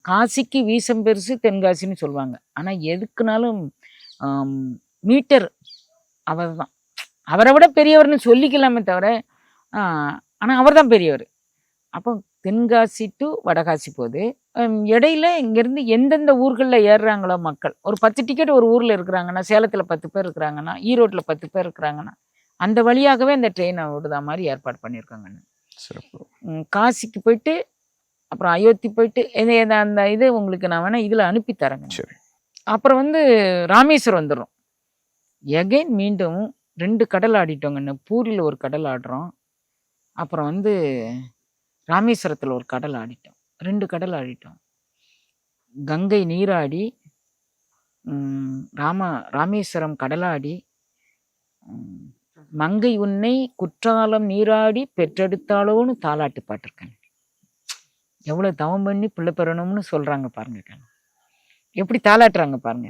காசிக்கு வீசம் பெருசு தென்காசின்னு சொல்லுவாங்க. ஆனா எதுக்குனாலும் ஆம், மீட்டர் அவர் தான். அவரை விட பெரியவர்னு சொல்லிக்கலாமே தவிர, ஆ, ஆனா அவர் தான் பெரியவர். அப்போ தென்காசி டு வடகாசி போகுது. இடையில இங்கேருந்து எந்தெந்த ஊர்களில் ஏறுறாங்களோ மக்கள், ஒரு 10 டிக்கெட் ஒரு ஊரில் இருக்கிறாங்கன்னா, சேலத்தில் 10 பேர் இருக்கிறாங்கன்னா, ஈரோட்டில் 10 பேர் இருக்கிறாங்கன்னா, அந்த வழியாகவே அந்த ட்ரெயினை விடுதா மாதிரி ஏற்பாடு பண்ணியிருக்காங்க. சிறப்பு. காசிக்கு போயிட்டு அப்புறம் அயோத்தி போயிட்டு அந்த இது உங்களுக்கு நான் வேணா இதில் அனுப்பி தரேங்க. சரி. அப்புறம் வந்து ராமேஸ்வரம் வந்துடும். எகைன் மீண்டும் 2 கடல் ஆடிட்டோங்கன்னு. பூரியில் ஒரு கடல் ஆடுறோம். அப்புறம் வந்து ராமேஸ்வரத்தில் ஒரு கடல் ஆடிட்டோம். 2 கடல் ஆடிட்டோம். கங்கை நீராடி, ராமேஸ்வரம் கடலாடி, மங்கை உன்னை குற்றாலம் நீராடி பெற்றெடுத்தாலோன்னு தாலாட்டு பாட்டிருக்கேன். எவ்வளோ தவம் பண்ணி பிள்ளை பெறணும்னு சொல்கிறாங்க பாருங்க. எப்படி தாலாட்டுறாங்க பாருங்க.